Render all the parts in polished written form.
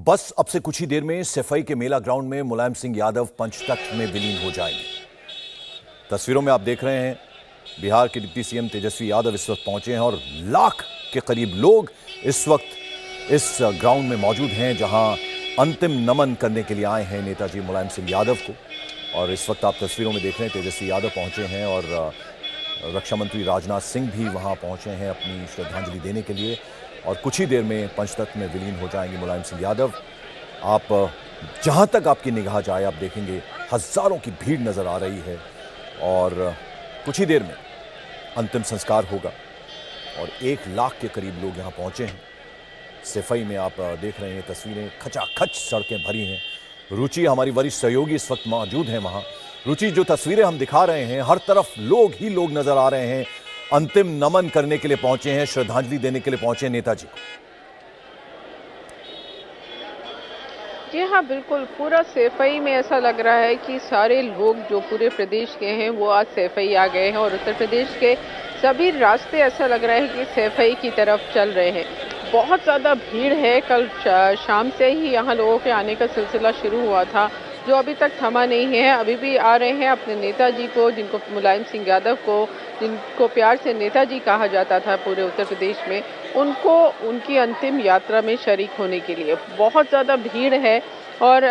बस अब से कुछ ही देर में सैफई के मेला ग्राउंड में मुलायम सिंह यादव पंचतत्व में विलीन हो जाएंगे। तस्वीरों में आप देख रहे हैं बिहार के डिप्टी सीएम तेजस्वी यादव इस वक्त पहुंचे हैं और लाख के करीब लोग इस वक्त इस ग्राउंड में मौजूद हैं जहां अंतिम नमन करने के लिए आए हैं नेताजी मुलायम सिंह यादव को। और इस वक्त आप तस्वीरों में देख रहे हैं तेजस्वी यादव पहुंचे हैं और रक्षा मंत्री राजनाथ सिंह भी वहां पहुंचे हैं अपनी श्रद्धांजलि देने के लिए। और कुछ ही देर में पंचतत्व में विलीन हो जाएंगे मुलायम सिंह यादव। आप जहां तक आपकी निगाह जाए आप देखेंगे हजारों की भीड़ नजर आ रही है और कुछ ही देर में अंतिम संस्कार होगा और 1 लाख के करीब लोग यहां पहुंचे हैं। सैफई में आप देख रहे हैं तस्वीरें, खचाखच सड़कें भरी हैं। रुचि हमारी वरिष्ठ सहयोगी इस वक्त मौजूद हैं वहां। रुचि, जो तस्वीरें हम दिखा रहे हैं हर तरफ लोग ही लोग नजर आ रहे हैं, अंतिम नमन करने के लिए पहुंचे हैं, श्रद्धांजलि देने के लिए पहुंचे हैं नेताजी को। जी हाँ, बिल्कुल। पूरा सैफई में ऐसा लग रहा है कि सारे लोग जो पूरे प्रदेश के हैं वो आज सैफई आ गए हैं और उत्तर प्रदेश के सभी रास्ते ऐसा लग रहा है कि सैफई की तरफ चल रहे हैं। बहुत ज़्यादा भीड़ है। कल शाम से ही यहाँ लोगों के आने का सिलसिला शुरू हुआ था जो अभी तक थमा नहीं है। अभी भी आ रहे हैं अपने नेताजी को, जिनको मुलायम सिंह यादव को, जिनको प्यार से नेताजी कहा जाता था पूरे उत्तर प्रदेश में, उनको उनकी अंतिम यात्रा में शरीक होने के लिए बहुत ज़्यादा भीड़ है। और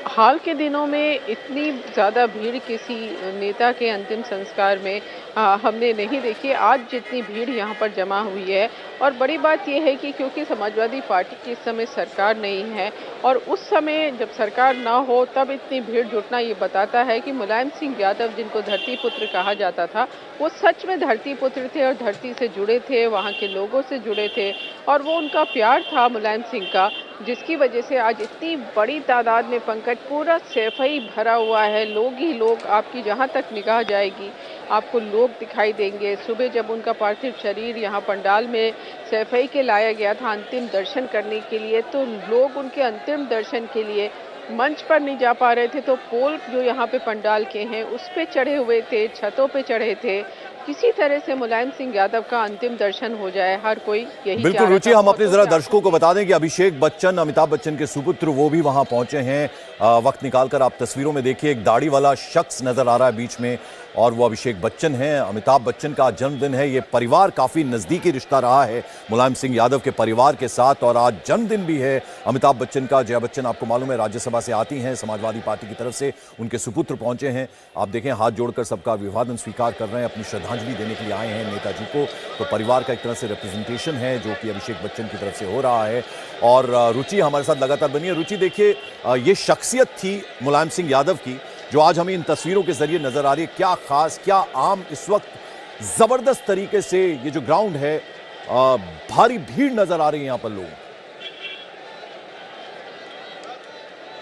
हाल के दिनों में इतनी ज़्यादा भीड़ किसी नेता के अंतिम संस्कार में हमने नहीं देखी आज जितनी भीड़ यहाँ पर जमा हुई है। और बड़ी बात यह है कि क्योंकि समाजवादी पार्टी की इस समय सरकार नहीं है और उस समय जब सरकार ना हो तब इतनी भीड़ जुटना ये बताता है कि मुलायम सिंह यादव, जिनको धरती पुत्र कहा जाता था, वो सच में धरती पुत्र थे और धरती से जुड़े थे, वहाँ के लोगों से जुड़े थे और वो उनका प्यार था मुलायम सिंह का, जिसकी वजह से आज इतनी बड़ी तादाद में पंकज पूरा सैफई भरा हुआ है। लोग ही लोग, आपकी जहाँ तक निगाह जाएगी आपको लोग दिखाई देंगे। सुबह जब उनका पार्थिव शरीर यहाँ पंडाल में सैफई के लाया गया था अंतिम दर्शन करने के लिए, तो लोग उनके अंतिम दर्शन के लिए मंच पर नहीं जा पा रहे थे, तो पोल जो यहाँ पे पंडाल के हैं उस पे चढ़े हुए थे, छतों पे चढ़े थे। किसी तरह से मुलायम सिंह यादव का अंतिम दर्शन हो जाए, हर कोई यही बिल्कुल। रुचि, हम अपने जरा दर्शकों को बता दें कि अभिषेक बच्चन, अमिताभ बच्चन के सुपुत्र, वो भी वहां पहुंचे हैं। वक्त निकालकर आप तस्वीरों में देखिए, एक दाढ़ी वाला शख्स नजर आ रहा है बीच में और वो अभिषेक बच्चन हैं। अमिताभ बच्चन का जन्मदिन है। ये परिवार काफी नजदीकी रिश्ता रहा है मुलायम सिंह यादव के परिवार के साथ और आज जन्मदिन भी है अमिताभ बच्चन का। जया बच्चन आपको मालूम है राज्यसभा से आती हैं समाजवादी पार्टी की तरफ से, उनके सुपुत्र पहुंचे हैं। आप देखें हाथ जोड़कर सबका अभिवादन स्वीकार कर रहे हैं, अपनी श्रद्धांजलि देने के लिए आए हैं नेताजी को। तो परिवार का एक तरह से रिप्रेजेंटेशन है जो कि अभिषेक बच्चन की तरफ से हो रहा है। और रुचि हमारे साथ लगातार बनी है। रुचि, देखिए ये शख्सियत थी मुलायम सिंह यादव की जो आज हमें इन तस्वीरों के जरिए नजर आ रही है। क्या खास, क्या आम, इस वक्त जबरदस्त तरीके से ये जो ग्राउंड है भारी भीड़ नजर आ रही है यहाँ पर लोग।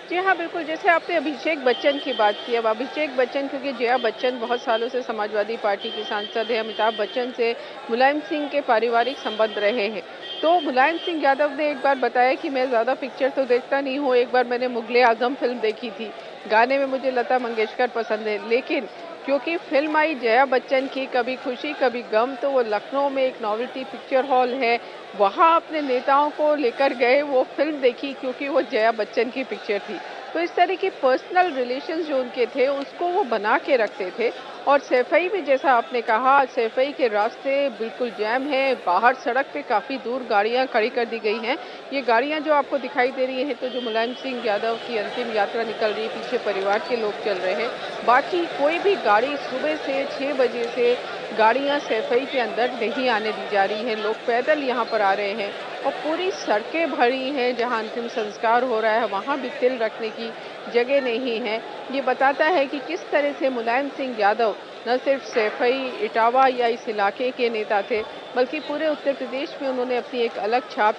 जी हाँ, बिल्कुल। जैसे आपने अभिषेक बच्चन की बात की, अब अभिषेक बच्चन, क्योंकि जया बच्चन बहुत सालों से समाजवादी पार्टी की सांसद है, अमिताभ बच्चन से मुलायम सिंह के पारिवारिक संबंध रहे हैं। तो मुलायम सिंह यादव ने एक बार बताया कि मैं ज़्यादा पिक्चर तो देखता नहीं हूँ, एक बार मैंने मुगले आजम फिल्म देखी थी, गाने में मुझे लता मंगेशकर पसंद है, लेकिन क्योंकि फिल्म आई जया बच्चन की कभी खुशी कभी गम, तो वो लखनऊ में एक नॉवेल्टी पिक्चर हॉल है, वहाँ अपने नेताओं को लेकर गए, वो फिल्म देखी क्योंकि वो जया बच्चन की पिक्चर थी। तो इस तरह की पर्सनल रिलेशंस जो उनके थे उसको वो बना के रखते थे। और सैफई में जैसा आपने कहा, सैफई के रास्ते बिल्कुल जैम हैं, बाहर सड़क पे काफ़ी दूर गाड़ियां खड़ी कर दी गई हैं। ये गाड़ियां जो आपको दिखाई दे रही हैं तो जो मुलायम सिंह यादव की अंतिम यात्रा निकल रही है, पीछे परिवार के लोग चल रहे हैं। बाकी कोई भी गाड़ी सुबह से 6 बजे से गाड़ियां सैफई के अंदर नहीं आने दी जा रही हैं। लोग पैदल यहाँ पर आ रहे हैं और पूरी सड़कें भरी हैं। जहाँ अंतिम संस्कार हो रहा है वहाँ भी तिल रखने की जगह नहीं है। ये बताता है कि किस तरह से मुलायम सिंह यादव न सिर्फ सैफई, इटावा या इस इलाके के नेता थे, बल्कि पूरे उत्तर प्रदेश में उन्होंने अपनी एक अलग छाप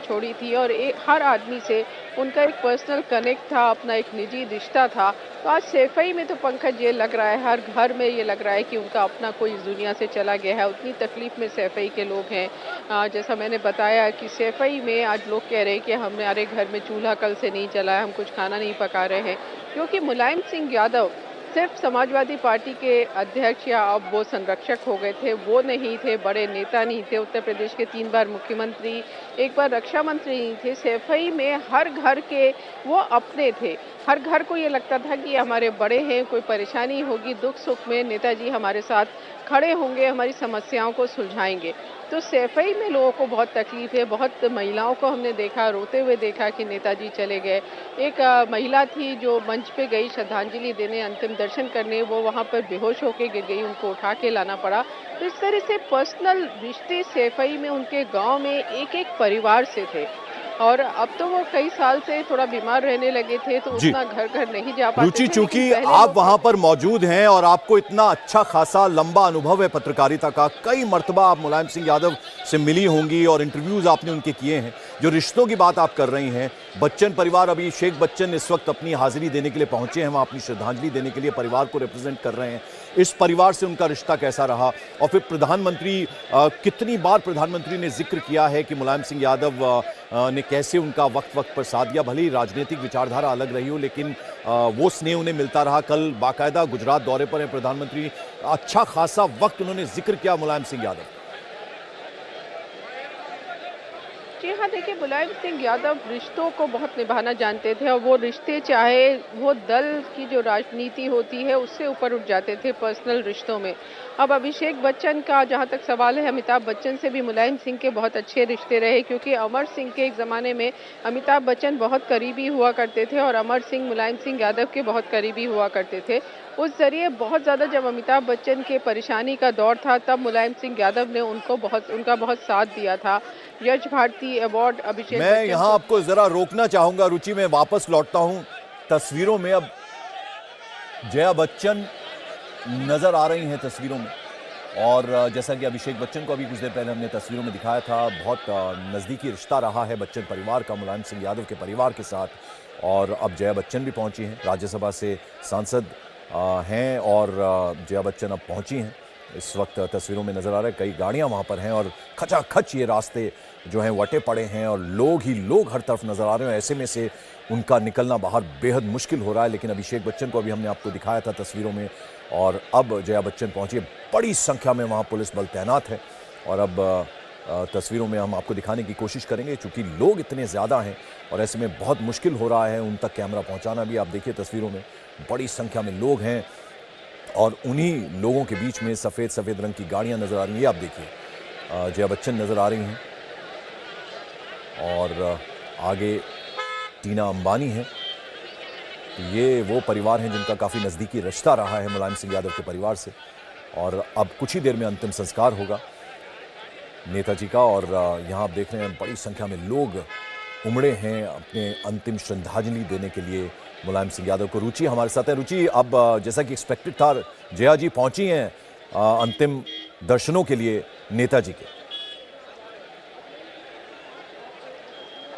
छोड़ी थी और हर आदमी से उनका एक पर्सनल कनेक्ट था, अपना एक निजी रिश्ता था। तो आज सैफई में तो पंकज ये लग रहा है, हर घर में ये लग रहा है कि उनका अपना कोई इस दुनिया से चला गया है। उतनी तकलीफ में सैफई के लोग हैं। जैसा मैंने बताया कि सैफई में आज लोग कह रहे हैं कि हमारे घर में चूल्हा कल से नहीं चला है, हम कुछ खाना नहीं पका रहे हैं, क्योंकि मुलायम सिंह यादव सिर्फ समाजवादी पार्टी के अध्यक्ष या अब वो संरक्षक हो गए थे, वो नहीं थे, बड़े नेता नहीं थे। उत्तर प्रदेश के 3 बार मुख्यमंत्री, 1 बार रक्षा मंत्री नहीं थे। सैफई में हर घर के वो अपने थे। हर घर को ये लगता था कि हमारे बड़े हैं, कोई परेशानी होगी, दुख-सुख में नेताजी हमारे साथ खड़े होंगे, हमारी समस्याओं को सुलझाएँगे। तो सैफई में लोगों को बहुत तकलीफ है, बहुत महिलाओं को हमने देखा, रोते हुए देखा कि नेताजी चले गए। एक महिला थी जो मंच पे गई श्रद्धांजलि देने, अंतिम दर्शन करने, वो वहाँ पर बेहोश होके गिर गई, उनको उठा के लाना पड़ा। तो इस तरह से पर्सनल रिश्ते सैफई में उनके गाँव में एक-एक परिवार से थे। और अब तो वो कई साल से थोड़ा बीमार रहने लगे थे, तो जी उतना घर-घर नहीं जा पाते रुचि, थे, चूंकि लेकिन पहले आप वो वहां पर मौजूद हैं और आपको इतना अच्छा खासा लंबा अनुभव है पत्रकारिता का, कई मर्तबा आप मुलायम सिंह यादव से मिली होंगी और इंटरव्यूज आपने उनके किए हैं। जो रिश्तों की बात आप कर रही हैं, बच्चन परिवार, अभिषेक बच्चन इस वक्त अपनी हाजिरी देने के लिए पहुंचे हैं, वहां अपनी श्रद्धांजलि देने के लिए परिवार को रिप्रेजेंट कर रहे हैं। इस परिवार से उनका रिश्ता कैसा रहा? और फिर प्रधानमंत्री, कितनी बार प्रधानमंत्री ने जिक्र किया है कि मुलायम सिंह यादव ने कैसे उनका वक्त वक्त पर साथ दिया, भले ही राजनीतिक विचारधारा अलग रही हो, लेकिन वो स्नेह उन्हें मिलता रहा। कल बाकायदा गुजरात दौरे पर है प्रधानमंत्री, अच्छा खासा वक्त उन्होंने जिक्र किया मुलायम सिंह यादव। जी हाँ, देखिए मुलायम सिंह यादव रिश्तों को बहुत निभाना जानते थे और वो रिश्ते चाहे वो दल की जो राजनीति होती है उससे ऊपर उठ जाते थे पर्सनल रिश्तों में। अब अभिषेक बच्चन का जहाँ तक सवाल है, अमिताभ बच्चन से भी मुलायम सिंह के बहुत अच्छे रिश्ते रहे, क्योंकि अमर सिंह के एक ज़माने में अमिताभ बच्चन बहुत करीबी हुआ करते थे और अमर सिंह मुलायम सिंह यादव के बहुत करीबी हुआ करते थे। उस ज़रिए बहुत ज़्यादा जब अमिताभ बच्चन के परेशानी का दौर था, तब मुलायम सिंह यादव ने उनका बहुत साथ दिया था। यश भारती अवार्ड अभिषेक मैं बच्चन यहां को। आपको जरा रोकना चाहूंगा रुचि, मैं वापस लौटता हूं। तस्वीरों में अब जया बच्चन नजर आ रही हैं तस्वीरों में, और जैसा कि अभिषेक बच्चन को अभी कुछ देर पहले हमने तस्वीरों में दिखाया था, बहुत नज़दीकी रिश्ता रहा है बच्चन परिवार का मुलायम सिंह यादव के परिवार के साथ। और अब जया बच्चन भी पहुंची हैं, राज्यसभा से सांसद हैं, और जया बच्चन अब पहुंची हैं। इस वक्त तस्वीरों में नज़र आ रहा है, कई गाड़ियां वहां पर हैं और खचाखच ये रास्ते जो हैं वटे पड़े हैं और लोग ही लोग हर तरफ नज़र आ रहे हैं। ऐसे में से उनका निकलना बाहर बेहद मुश्किल हो रहा है, लेकिन अभिषेक बच्चन को अभी हमने आपको दिखाया था तस्वीरों में, और अब जया बच्चन पहुंची है। बड़ी संख्या में वहां पुलिस बल तैनात है, और अब तस्वीरों में हम आपको दिखाने की कोशिश करेंगे, चूंकि लोग इतने ज़्यादा हैं और ऐसे में बहुत मुश्किल हो रहा है उन तक कैमरा पहुंचाना भी। आप देखिए तस्वीरों में बड़ी संख्या में लोग हैं और उन्हीं लोगों के बीच में सफ़ेद सफ़ेद रंग की गाड़ियां नज़र आ रही हैं। आप देखिए जया बच्चन नज़र आ रही हैं और आगे टीना अंबानी है। तो ये वो परिवार हैं जिनका काफ़ी नज़दीकी रिश्ता रहा है मुलायम सिंह यादव के परिवार से, और अब कुछ ही देर में अंतिम संस्कार होगा नेताजी का। और यहाँ आप देख रहे हैं बड़ी संख्या में लोग उमड़े हैं अपने अंतिम श्रद्धांजलि देने के लिए मुलायम सिंह यादव को। रुचि हमारे साथ है। रुचि, अब जैसा कि एक्सपेक्टेड था, जया जी पहुंची हैं अंतिम दर्शनों के लिए नेताजी के।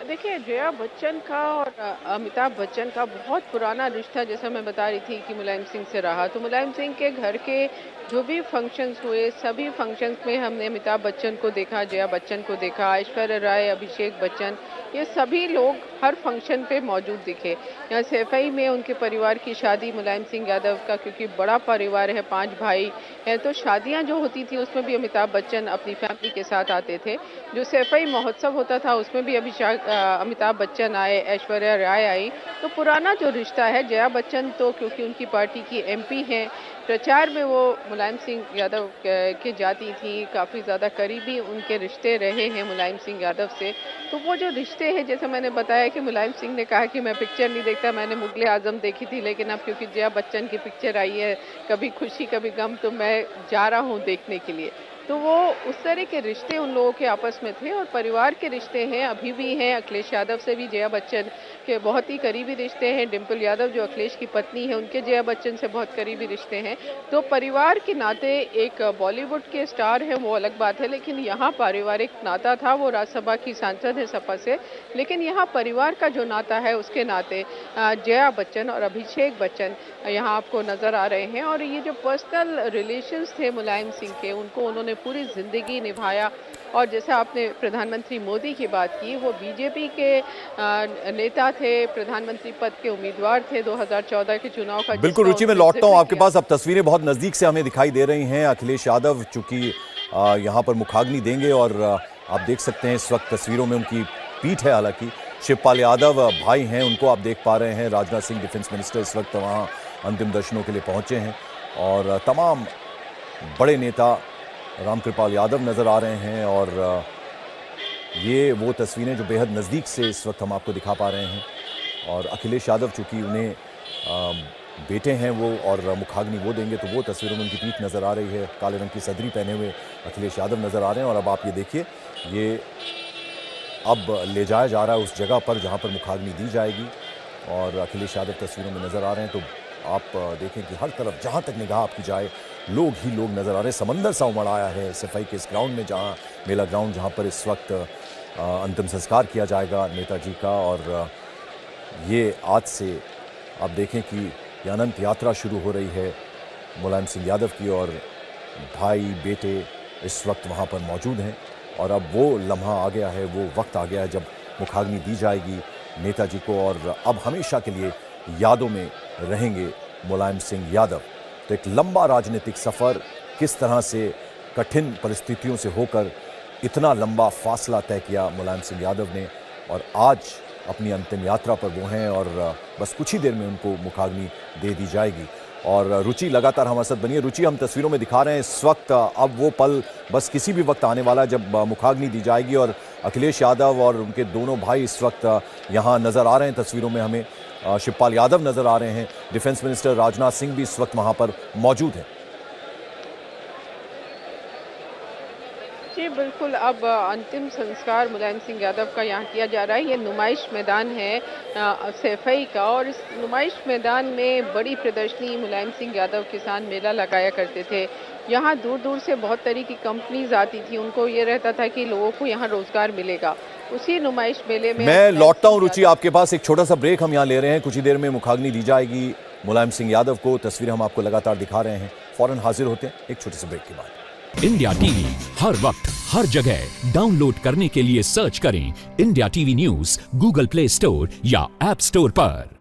देखिए, जया बच्चन का और अमिताभ बच्चन का बहुत पुराना रिश्ता, जैसा मैं बता रही थी कि मुलायम सिंह से रहा। तो मुलायम सिंह के घर के जो भी फंक्शंस हुए, सभी फंक्शंस में हमने अमिताभ बच्चन को देखा, जया बच्चन को देखा, ऐश्वर्या राय, अभिषेक बच्चन, ये सभी लोग हर फंक्शन पे मौजूद दिखे। यहाँ सैफई में उनके परिवार की शादी, मुलायम सिंह यादव का क्योंकि बड़ा परिवार है, 5 भाई हैं, तो शादियाँ जो होती थी उसमें भी अमिताभ बच्चन अपनी फैमिली के साथ आते थे। जो सैफई महोत्सव होता था उसमें भी अमिताभ बच्चन आए, ऐश्वर्या राय आई। तो पुराना जो रिश्ता है, जया बच्चन तो क्योंकि उनकी पार्टी की एमपी हैं, प्रचार में वो मुलायम सिंह यादव के जाती थी, काफ़ी ज़्यादा करीबी उनके रिश्ते रहे हैं मुलायम सिंह यादव से। तो वो जो रिश्ते हैं, जैसे मैंने बताया कि मुलायम सिंह ने कहा कि मैं पिक्चर नहीं देखता, मैंने मुगले आजम देखी थी, लेकिन अब क्योंकि जया बच्चन की पिक्चर आई है, कभी खुशी कभी गम, तो मैं जा रहा हूँ देखने के लिए। तो वो उस तरह के रिश्ते उन लोगों के आपस में थे, और परिवार के रिश्ते हैं, अभी भी हैं। अखिलेश यादव से भी जया बच्चन के बहुत ही करीबी रिश्ते हैं। डिम्पल यादव जो अखिलेश की पत्नी है, उनके जया बच्चन से बहुत करीबी रिश्ते हैं। तो परिवार के नाते, एक बॉलीवुड के स्टार हैं वो अलग बात है, लेकिन यहाँ पारिवारिक नाता था। वो राज्यसभा की सांसद है सपा से, लेकिन यहाँ परिवार का जो नाता है उसके नाते जया बच्चन और अभिषेक बच्चन यहाँ आपको नजर आ रहे हैं। और ये जो पर्सनल रिलेशंस थे मुलायम सिंह के, उनको उन्होंने पूरी जिंदगी निभाया। और जैसा आपने प्रधानमंत्री मोदी की बात की, वो बीजेपी के नेता थे, प्रधानमंत्री पद के उम्मीदवार थे 2014 के चुनाव का। बिल्कुल रुचि, मैं लौटता हूं आपके पास। अब तस्वीरें बहुत नजदीक से हमें दिखाई दे रही हैं। अखिलेश यादव चूंकि यहां पर मुखाग्नि देंगे और आप देख सकते हैं इस वक्त तस्वीरों में उनकी पीठ है, हालांकि शिवपाल यादव भाई हैं, उनको आप देख पा रहे हैं। राजनाथ सिंह डिफेंस मिनिस्टर इस वक्त वहां अंतिम दर्शनों के लिए पहुंचे हैं और तमाम बड़े नेता रामकृपाल यादव नजर आ रहे हैं। और ये वो तस्वीरें जो बेहद नज़दीक से इस वक्त हम आपको दिखा पा रहे हैं। और अखिलेश यादव चूंकि उन्हें बेटे हैं वो और मुखाग्नि वो देंगे, तो वो तस्वीरों में उनकी पीठ नज़र आ रही है। काले रंग की सदरी पहने हुए अखिलेश यादव नज़र आ रहे हैं। और अब आप ये देखिए, ये अब ले जाया जा रहा है उस जगह पर जहाँ पर मुखाग्नि दी जाएगी और अखिलेश यादव तस्वीरों में नज़र आ रहे हैं। तो आप देखें कि हर तरफ जहाँ तक निगाह आपकी जाए लोग ही लोग नज़र आ रहे हैं। समंदर सा उमड़ आया है सफाई के इस ग्राउंड में, जहाँ मेला ग्राउंड, जहाँ पर इस वक्त अंतिम संस्कार किया जाएगा नेताजी का। और ये आज से आप देखें कि ये अनंत यात्रा शुरू हो रही है मुलायम सिंह यादव की, और भाई बेटे इस वक्त वहाँ पर मौजूद हैं। और अब वो लम्हा आ गया है, वो वक्त आ गया है जब मुखाग्नि दी जाएगी नेताजी को, और अब हमेशा के लिए यादों में रहेंगे मुलायम सिंह यादव। तो एक लंबा राजनीतिक सफ़र, किस तरह से कठिन परिस्थितियों से होकर इतना लंबा फासला तय किया मुलायम सिंह यादव ने, और आज अपनी अंतिम यात्रा पर वो हैं और बस कुछ ही देर में उनको मुखाग्नि दे दी जाएगी। और रुचि लगातार हमारे साथ बनी है। रुचि, हम तस्वीरों में दिखा रहे हैं इस वक्त, अब वो पल बस किसी भी वक्त आने वाला है जब मुखाग्नि दी जाएगी। और अखिलेश यादव और उनके दोनों भाई इस वक्त यहाँ नज़र आ रहे हैं तस्वीरों में हमें। शिवपाल यादव नज़र आ रहे हैं, डिफेंस मिनिस्टर राजनाथ सिंह भी इस वक्त वहाँ पर मौजूद हैं। जी बिल्कुल, अब अंतिम संस्कार मुलायम सिंह यादव का यहाँ किया जा रहा है। ये नुमाइश मैदान है सैफई का, और इस नुमाइश मैदान में बड़ी प्रदर्शनी मुलायम सिंह यादव किसान मेला लगाया करते थे। यहाँ दूर दूर से बहुत तरह की कंपनीज आती थी, उनको ये रहता था कि लोगों को यहाँ रोजगार मिलेगा। उसी नुमाइश मेले में मैं लौटता हूँ रुचि आपके पास। एक छोटा सा ब्रेक हम यहाँ ले रहे हैं, कुछ ही देर में मुखाग्नि दी जाएगी मुलायम सिंह यादव को। तस्वीरें हम आपको लगातार दिखा रहे हैं, फौरन हाजिर होते हैं एक छोटे से ब्रेक के बाद। इंडिया टीवी हर वक्त हर जगह डाउनलोड करने के लिए सर्च करें India TV news Google play store या ऐप स्टोर पर।